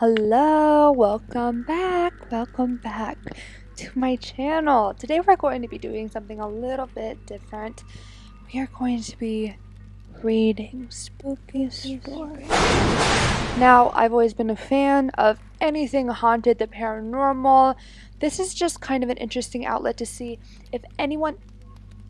Hello, welcome back to my channel. Today we're going to be doing something a little bit different. We are going to be reading spooky stories. Now, I've always been a fan of anything haunted, the paranormal. This is just kind of an interesting outlet to see if anyone,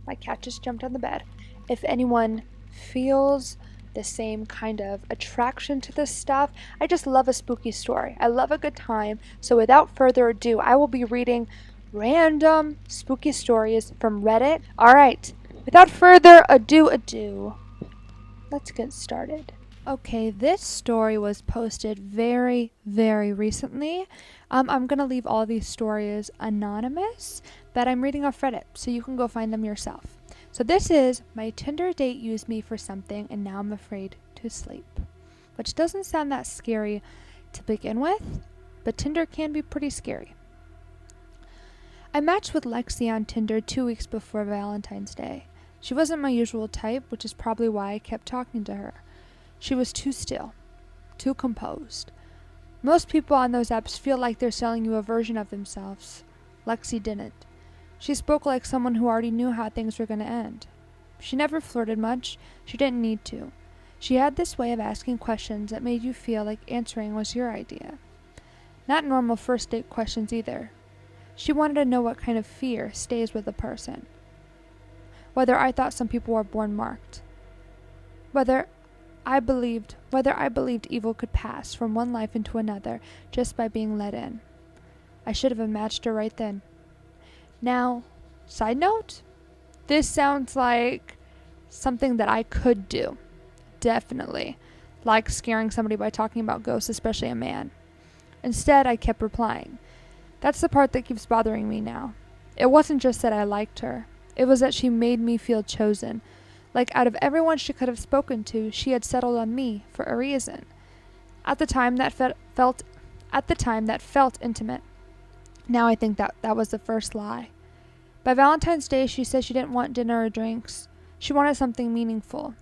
my cat just jumped on the bed, if anyone feels the same kind of attraction to this stuff. I just love a spooky story. I love a good time. So without further ado, I will be reading random spooky stories from Reddit. All right, without further ado, let's get started. Okay, this story was posted very recently. I'm gonna leave all these stories anonymous, but I'm reading off Reddit, so you can go find them yourself. So this is my Tinder date used me for something and now I'm afraid to sleep. Which doesn't sound that scary to begin with, but Tinder can be pretty scary. I matched with Lexi on Tinder 2 weeks before Valentine's Day. She wasn't my usual type, which is probably why I kept talking to her. She was too still, too composed. Most people on those apps feel like they're selling you a version of themselves. Lexi didn't. She spoke like someone who already knew how things were going to end. She never flirted much. She didn't need to. She had this way of asking questions that made you feel like answering was your idea. Not normal first date questions either. She wanted to know what kind of fear stays with a person. Whether I thought some people were born marked. Whether I believed evil could pass from one life into another just by being let in. I should have matched her right then. Now, side note, this sounds like something that I could do. Definitely. Like scaring somebody by talking about ghosts, especially a man. Instead, I kept replying. That's the part that keeps bothering me now. It wasn't just that I liked her. It was that she made me feel chosen. Like out of everyone she could have spoken to, she had settled on me for a reason. At the time that felt intimate. Now I think that was the first lie. By Valentine's Day, she said she didn't want dinner or drinks. She wanted something meaningful.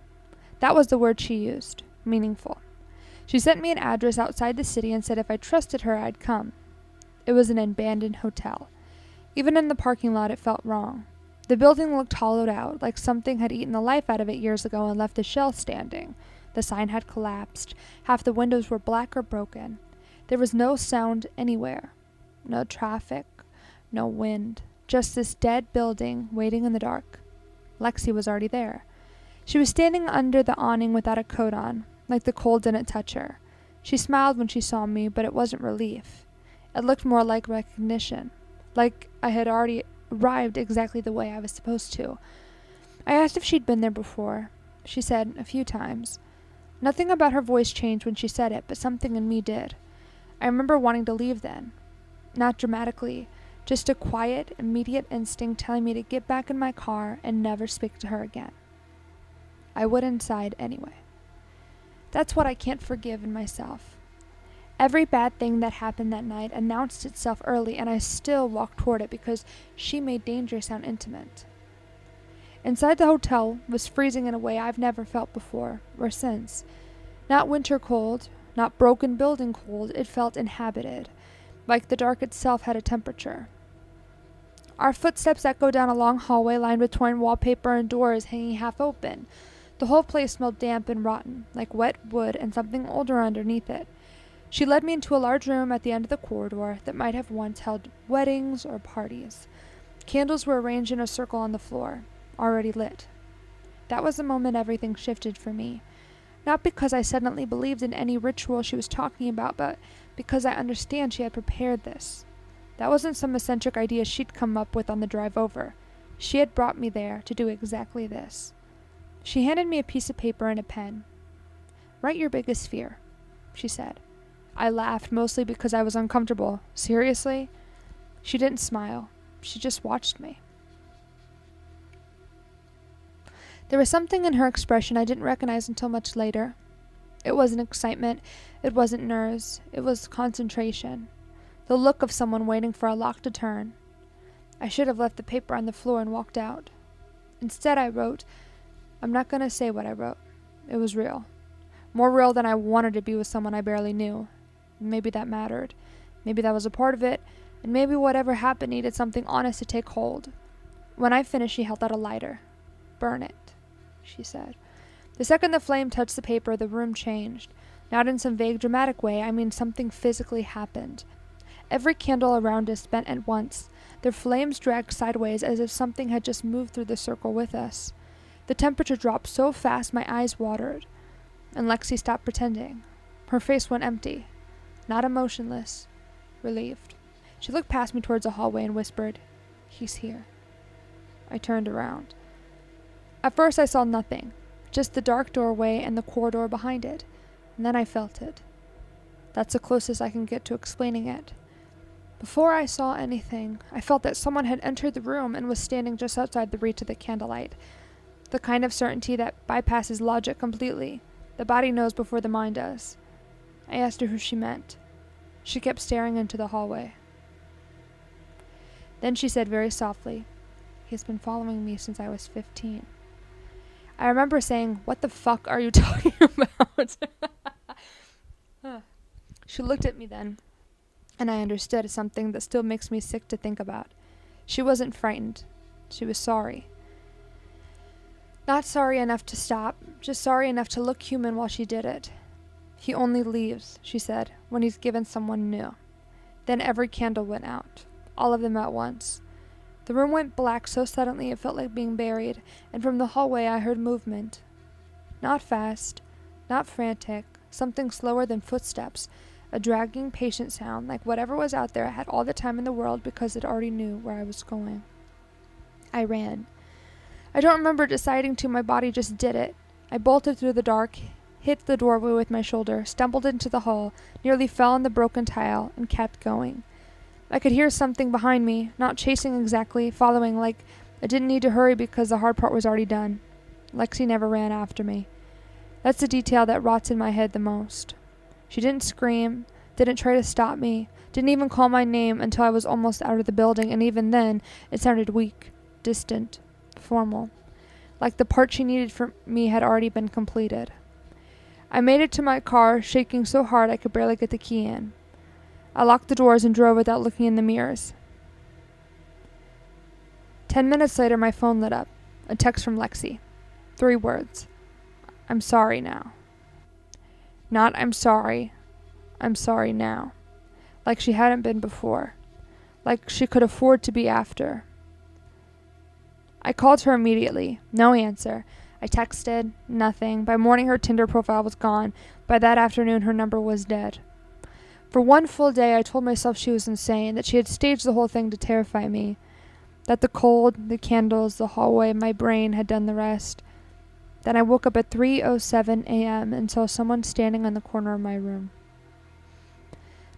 That was the word she used, meaningful. She sent me an address outside the city and said if I trusted her, I'd come. It was an abandoned hotel. Even in the parking lot, it felt wrong. The building looked hollowed out, like something had eaten the life out of it years ago and left the shell standing. The sign had collapsed. Half the windows were black or broken. There was no sound anywhere. No traffic. No wind. Just this dead building waiting in the dark. Lexi was already there. She was standing under the awning without a coat on, like the cold didn't touch her. She smiled when she saw me, but it wasn't relief. It looked more like recognition, like I had already arrived exactly the way I was supposed to. I asked if she'd been there before. She said a few times. Nothing about her voice changed when she said it, but something in me did. I remember wanting to leave then. Not dramatically, just a quiet, immediate instinct telling me to get back in my car and never speak to her again. I went inside anyway. That's what I can't forgive in myself. Every bad thing that happened that night announced itself early, and I still walked toward it because she made danger sound intimate. Inside the hotel was freezing in a way I've never felt before or since. Not winter cold, not broken building cold, it felt inhabited, like the dark itself had a temperature. Our footsteps echoed down a long hallway lined with torn wallpaper and doors hanging half open. The whole place smelled damp and rotten, like wet wood and something older underneath it. She led me into a large room at the end of the corridor that might have once held weddings or parties. Candles were arranged in a circle on the floor, already lit. That was the moment everything shifted for me. Not because I suddenly believed in any ritual she was talking about, but because I understand she had prepared this. That wasn't some eccentric idea she'd come up with on the drive over. She had brought me there to do exactly this. She handed me a piece of paper and a pen. "Write your biggest fear," she said. I laughed, mostly because I was uncomfortable. Seriously? She didn't smile. She just watched me. There was something in her expression I didn't recognize until much later. It wasn't excitement. It wasn't nerves. It was concentration. The look of someone waiting for a lock to turn. I should have left the paper on the floor and walked out. Instead, I wrote, I'm not going to say what I wrote. It was real. More real than I wanted to be with someone I barely knew. Maybe that mattered. Maybe that was a part of it, and maybe whatever happened needed something honest to take hold. When I finished, she held out a lighter. "Burn it," she said. The second the flame touched the paper, the room changed. Not in some vague dramatic way, I mean something physically happened. Every candle around us bent at once. Their flames dragged sideways as if something had just moved through the circle with us. The temperature dropped so fast my eyes watered. And Lexi stopped pretending. Her face went empty. Not emotionless. Relieved. She looked past me towards the hallway and whispered, "He's here." I turned around. At first I saw nothing. Just the dark doorway and the corridor behind it. And then I felt it. That's the closest I can get to explaining it. Before I saw anything, I felt that someone had entered the room and was standing just outside the reach of the candlelight. The kind of certainty that bypasses logic completely. The body knows before the mind does. I asked her who she meant. She kept staring into the hallway. Then she said very softly, "He's been following me since I was 15. I remember saying, "What the fuck are you talking about?" She looked at me then, and I understood something that still makes me sick to think about. She wasn't frightened. She was sorry. Not sorry enough to stop, just sorry enough to look human while she did it. "He only leaves," she said, "when he's given someone new." Then every candle went out, all of them at once. The room went black so suddenly it felt like being buried, and from the hallway I heard movement. Not fast, not frantic, something slower than footsteps, a dragging, patient sound, like whatever was out there had all the time in the world because it already knew where I was going. I ran. I don't remember deciding to, my body just did it. I bolted through the dark, hit the doorway with my shoulder, stumbled into the hall, nearly fell on the broken tile, and kept going. I could hear something behind me, not chasing exactly, following, like I didn't need to hurry because the hard part was already done. Lexi never ran after me. That's the detail that rots in my head the most. She didn't scream, didn't try to stop me, didn't even call my name until I was almost out of the building, and even then, it sounded weak, distant, formal, like the part she needed from me had already been completed. I made it to my car, shaking so hard I could barely get the key in. I locked the doors and drove without looking in the mirrors. 10 minutes later, my phone lit up. A text from Lexi. 3 words. "I'm sorry now." Not "I'm sorry now." Like she hadn't been before. Like she could afford to be after. I called her immediately. No answer. I texted. Nothing. By morning her Tinder profile was gone. By that afternoon her number was dead. For one full day I told myself she was insane, that she had staged the whole thing to terrify me, that the cold, the candles, the hallway, my brain had done the rest. Then I woke up at 3:07 a.m. and saw someone standing on the corner of my room.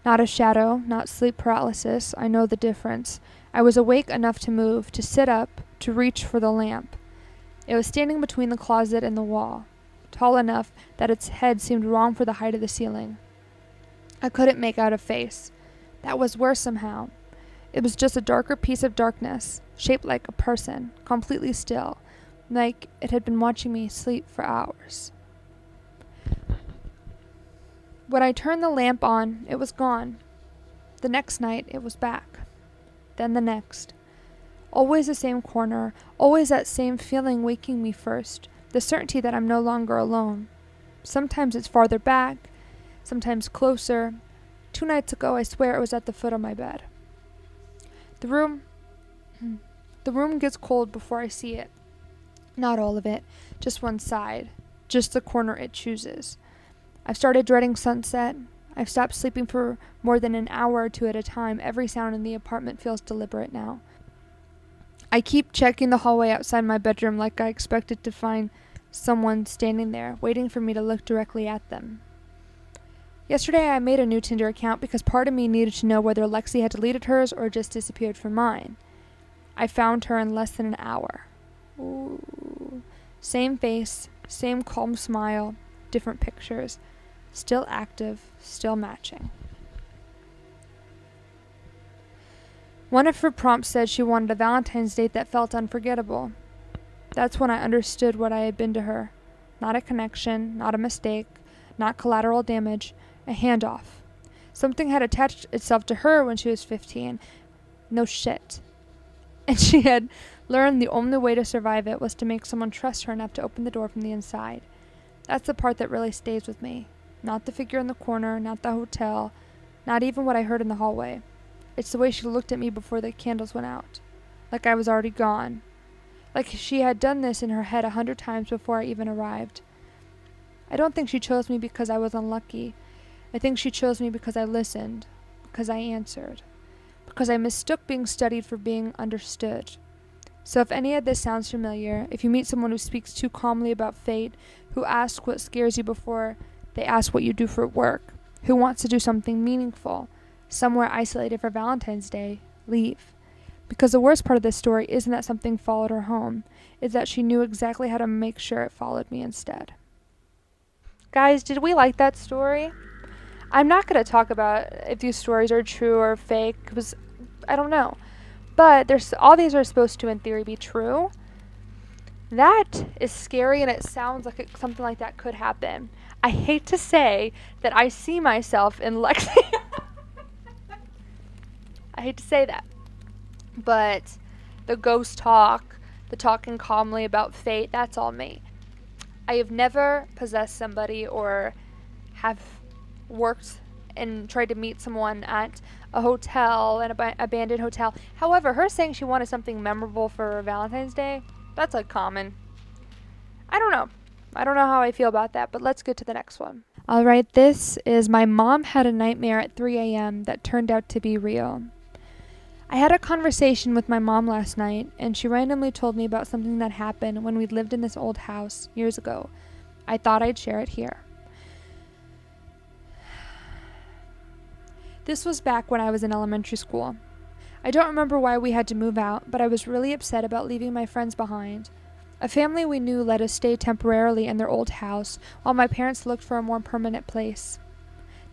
Not a shadow, not sleep paralysis. I know the difference. I was awake enough to move, to sit up, to reach for the lamp. It was standing between the closet and the wall, tall enough that its head seemed wrong for the height of the ceiling. I couldn't make out a face. That was worse somehow. It was just a darker piece of darkness, shaped like a person, completely still, like it had been watching me sleep for hours. When I turned the lamp on, it was gone. The next night, it was back. Then the next. Always the same corner, always that same feeling waking me first, the certainty that I'm no longer alone. Sometimes it's farther back, sometimes closer. 2 nights ago, I swear it was at the foot of my bed. The room gets cold before I see it. Not all of it, just one side, just the corner it chooses. I've started dreading sunset. I've stopped sleeping for more than an hour or 2 at a time. Every sound in the apartment feels deliberate now. I keep checking the hallway outside my bedroom like I expected to find someone standing there, waiting for me to look directly at them. Yesterday I made a new Tinder account because part of me needed to know whether Lexi had deleted hers or just disappeared from mine. I found her in less than an hour. Ooh. Same face, same calm smile, different pictures. Still active, still matching. One of her prompts said she wanted a Valentine's date that felt unforgettable. That's when I understood what I had been to her. Not a connection, not a mistake, not collateral damage, a handoff. Something had attached itself to her when she was 15. No shit. And she had learned the only way to survive it was to make someone trust her enough to open the door from the inside. That's the part that really stays with me. Not the figure in the corner, not the hotel, not even what I heard in the hallway. It's the way she looked at me before the candles went out. Like I was already gone. Like she had done this in her head 100 times before I even arrived. I don't think she chose me because I was unlucky. I think she chose me because I listened, because I answered, because I mistook being studied for being understood. So if any of this sounds familiar, if you meet someone who speaks too calmly about fate, who asks what scares you before they ask what you do for work, who wants to do something meaningful, somewhere isolated for Valentine's Day, leave. Because the worst part of this story isn't that something followed her home, it's that she knew exactly how to make sure it followed me instead. Guys, did we like that story? I'm not going to talk about if these stories are true or fake, because I don't know. But all these are supposed to, in theory, be true. That is scary, and it sounds like something like that could happen. I hate to say that I see myself in Lexi. I hate to say that. But the ghost talk, the talking calmly about fate, that's all me. I have never possessed somebody or have worked and tried to meet someone at a hotel, an abandoned hotel. However, her saying she wanted something memorable for Valentine's Day, that's like common. I don't know how I feel about that, but let's get to the next one. Alright, this is my mom had a nightmare at 3 a.m. that turned out to be real. I had a conversation with my mom last night, and she randomly told me about something that happened when we lived in this old house years ago. I thought I'd share it here. This was back when I was in elementary school. I don't remember why we had to move out, but I was really upset about leaving my friends behind. A family we knew let us stay temporarily in their old house while my parents looked for a more permanent place.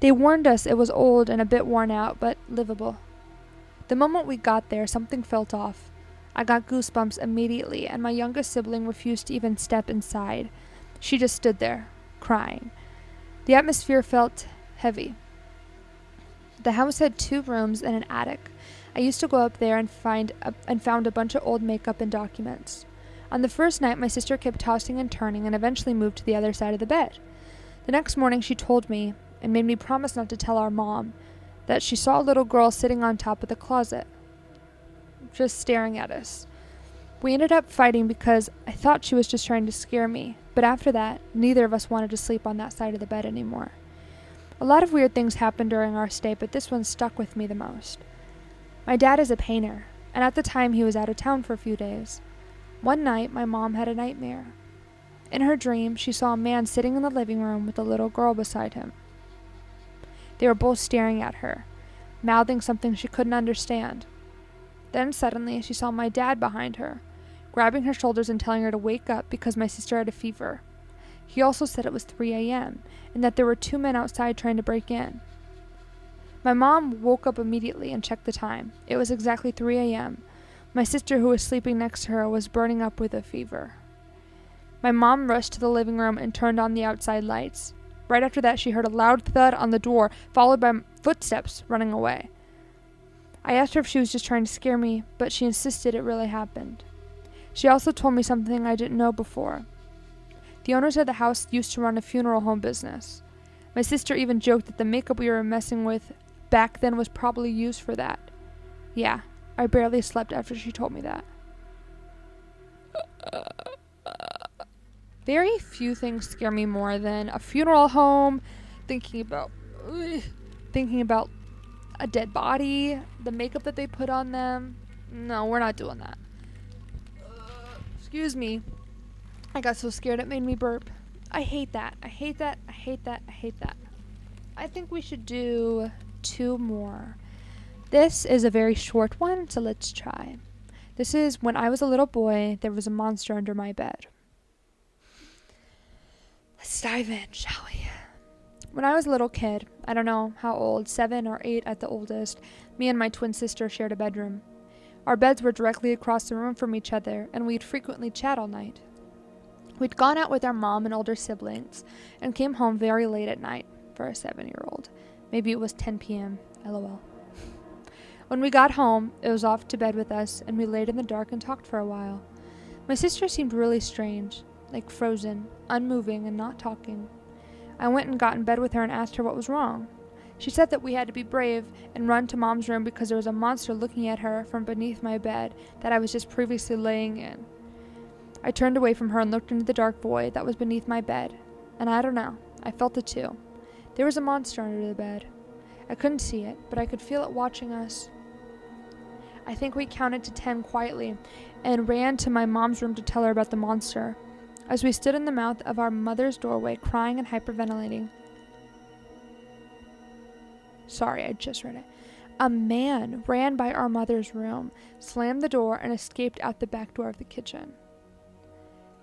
They warned us it was old and a bit worn out, but livable. The moment we got there, something felt off. I got goosebumps immediately, and my youngest sibling refused to even step inside. She just stood there, crying. The atmosphere felt heavy. The house had 2 rooms and an attic. I used to go up there and found a bunch of old makeup and documents. On the first night, my sister kept tossing and turning and eventually moved to the other side of the bed. The next morning, she told me, and made me promise not to tell our mom, that she saw a little girl sitting on top of the closet, just staring at us. We ended up fighting because I thought she was just trying to scare me, but after that, neither of us wanted to sleep on that side of the bed anymore. A lot of weird things happened during our stay, but this one stuck with me the most. My dad is a painter, and at the time he was out of town for a few days. One night, my mom had a nightmare. In her dream, she saw a man sitting in the living room with a little girl beside him. They were both staring at her, mouthing something she couldn't understand. Then suddenly, she saw my dad behind her, grabbing her shoulders and telling her to wake up because my sister had a fever. He also said it was 3 a.m., and that there were 2 men outside trying to break in. My mom woke up immediately and checked the time. It was exactly 3 a.m. My sister, who was sleeping next to her, was burning up with a fever. My mom rushed to the living room and turned on the outside lights. Right after that, she heard a loud thud on the door, followed by footsteps running away. I asked her if she was just trying to scare me, but she insisted it really happened. She also told me something I didn't know before. The owners of the house used to run a funeral home business. My sister even joked that the makeup we were messing with back then was probably used for that. Yeah, I barely slept after she told me that. Very few things scare me more than a funeral home, thinking about a dead body, the makeup that they put on them. No, we're not doing that. Excuse me. I got so scared it made me burp. I hate that. I hate that. I hate that. I hate that. I think we should do 2 more. This is a very short one, so let's try. This is when I was a little boy, there was a monster under my bed. Let's dive in, shall we? When I was a little kid, I don't know how old, 7 or 8 at the oldest, me and my twin sister shared a bedroom. Our beds were directly across the room from each other, and we'd frequently chat all night. We'd gone out with our mom and older siblings, and came home very late at night for a 7-year-old. Maybe it was 10 p.m. LOL. When we got home, it was off to bed with us, and we laid in the dark and talked for a while. My sister seemed really strange, like frozen, unmoving, and not talking. I went and got in bed with her and asked her what was wrong. She said that we had to be brave and run to Mom's room because there was a monster looking at her from beneath my bed that I was just previously laying in. I turned away from her and looked into the dark void that was beneath my bed, and I don't know, I felt it too. There was a monster under the bed. I couldn't see it, but I could feel it watching us. I think we counted to 10 quietly and ran to my mom's room to tell her about the monster. As we stood in the mouth of our mother's doorway, crying and hyperventilating. Sorry, I just read it. A man ran by our mother's room, slammed the door, and escaped out the back door of the kitchen.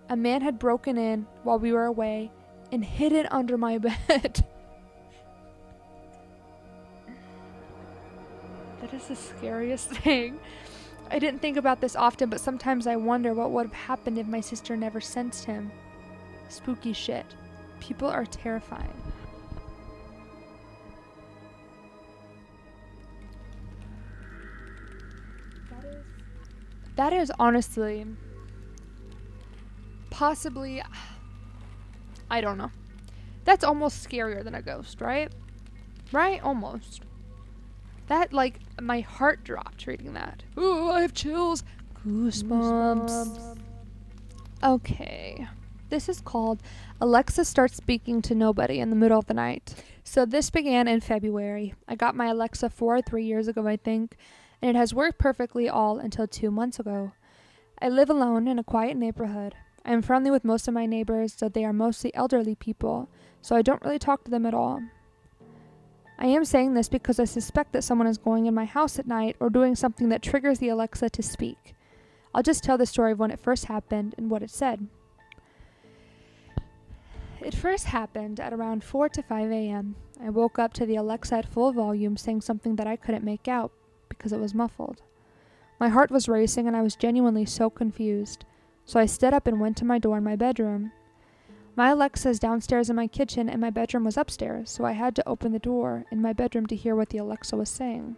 A man had broken in while we were away and hid it under my bed. That is the scariest thing. I didn't think about this often, but sometimes I wonder what would have happened if my sister never sensed him. Spooky shit. People are terrifying. That is honestly possibly, I don't know. That's almost scarier than a ghost, right? Right? Almost. That, like, my heart dropped reading that. Ooh, I have chills. Goosebumps. Okay. This is called Alexa Starts Speaking to Nobody in the Middle of the Night. So this began in February. I got my Alexa 3 years ago, I think, and it has worked perfectly all until 2 months ago. I live alone in a quiet neighborhood. I am friendly with most of my neighbors, though they are mostly elderly people, so I don't really talk to them at all. I am saying this because I suspect that someone is going in my house at night or doing something that triggers the Alexa to speak. I'll just tell the story of when it first happened and what it said. It first happened at around 4 to 5 a.m. I woke up to the Alexa at full volume saying something that I couldn't make out because it was muffled. My heart was racing and I was genuinely so confused, so I stood up and went to my door in my bedroom. My Alexa is downstairs in my kitchen and my bedroom was upstairs, so I had to open the door in my bedroom to hear what the Alexa was saying.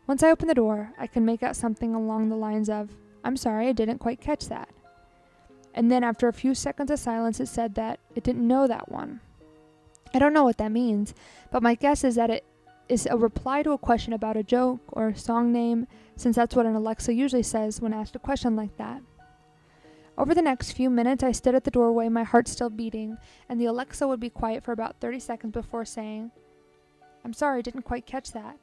Once I opened the door, I could make out something along the lines of, "I'm sorry, I didn't quite catch that." And then after a few seconds of silence, it said that it didn't know that one. I don't know what that means, but my guess is that it is a reply to a question about a joke or a song name, since that's what an Alexa usually says when asked a question like that. Over the next few minutes, I stood at the doorway, my heart still beating, and the Alexa would be quiet for about 30 seconds before saying, "I'm sorry, I didn't quite catch that."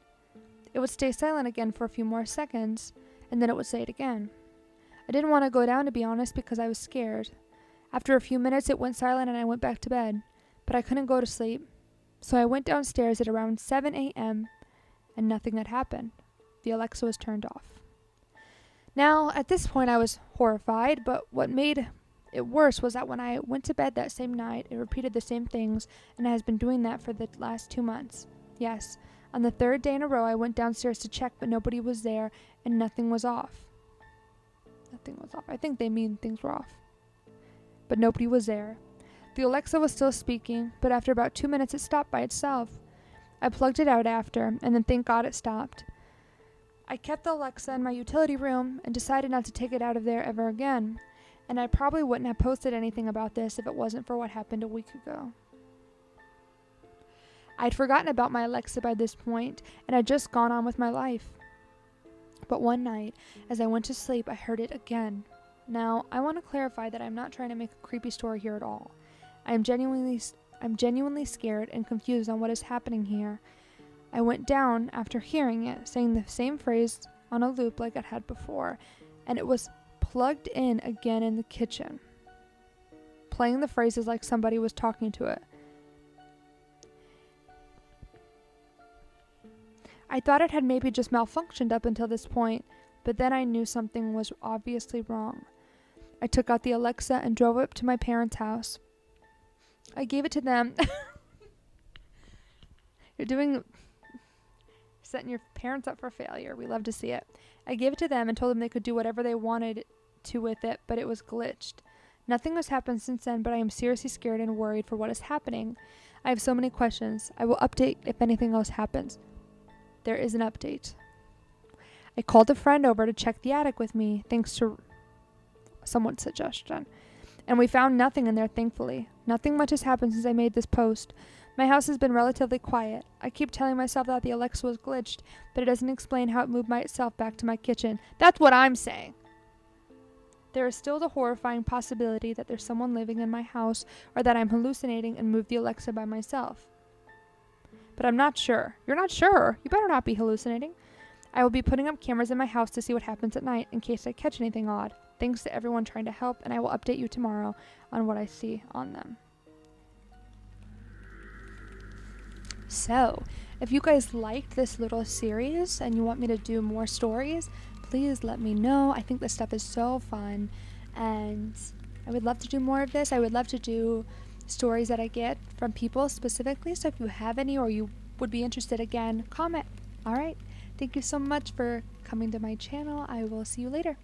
It would stay silent again for a few more seconds, and then it would say it again. I didn't want to go down, to be honest, because I was scared. After a few minutes, it went silent and I went back to bed, but I couldn't go to sleep. So I went downstairs at around 7 a.m., and nothing had happened. The Alexa was turned off. Now, at this point, I was horrified, but what made it worse was that when I went to bed that same night, it repeated the same things, and it has been doing that for the last 2 months. Yes, on the 3rd day in a row, I went downstairs to check, but nobody was there, and nothing was off. Nothing was off. I think they mean things were off. But nobody was there. The Alexa was still speaking, but after about 2 minutes, it stopped by itself. I plugged it out after, and then thank God it stopped. I kept the Alexa in my utility room and decided not to take it out of there ever again, and I probably wouldn't have posted anything about this if it wasn't for what happened a week ago. I'd forgotten about my Alexa by this point, and had just gone on with my life. But one night, as I went to sleep, I heard it again. Now, I want to clarify that I'm not trying to make a creepy story here at all. I'm genuinely scared and confused on what is happening here. I went down after hearing it, saying the same phrase on a loop like I'd had before, and it was plugged in again in the kitchen, playing the phrases like somebody was talking to it. I thought it had maybe just malfunctioned up until this point, but then I knew something was obviously wrong. I took out the Alexa and drove up to my parents' house. I gave it to them. Setting your parents up for failure. We love to see it. I gave it to them and told them they could do whatever they wanted to with it, but it was glitched. Nothing has happened since then, but I am seriously scared and worried for what is happening. I have so many questions. I will update if anything else happens. There is an update. I called a friend over to check the attic with me, thanks to someone's suggestion. And we found nothing in there, thankfully. Nothing much has happened since I made this post. My house has been relatively quiet. I keep telling myself that the Alexa was glitched, but it doesn't explain how it moved by itself back to my kitchen. That's what I'm saying. There is still the horrifying possibility that there's someone living in my house or that I'm hallucinating and moved the Alexa by myself. But I'm not sure. You're not sure? You better not be hallucinating. I will be putting up cameras in my house to see what happens at night in case I catch anything odd. Thanks to everyone trying to help, and I will update you tomorrow on what I see on them. So, if you guys liked this little series and you want me to do more stories, please let me know. I think this stuff is so fun, and I would love to do more of this. I would love to do stories that I get from people specifically, so if you have any or you would be interested, again, comment. All right, thank you so much for coming to my channel. I will see you later.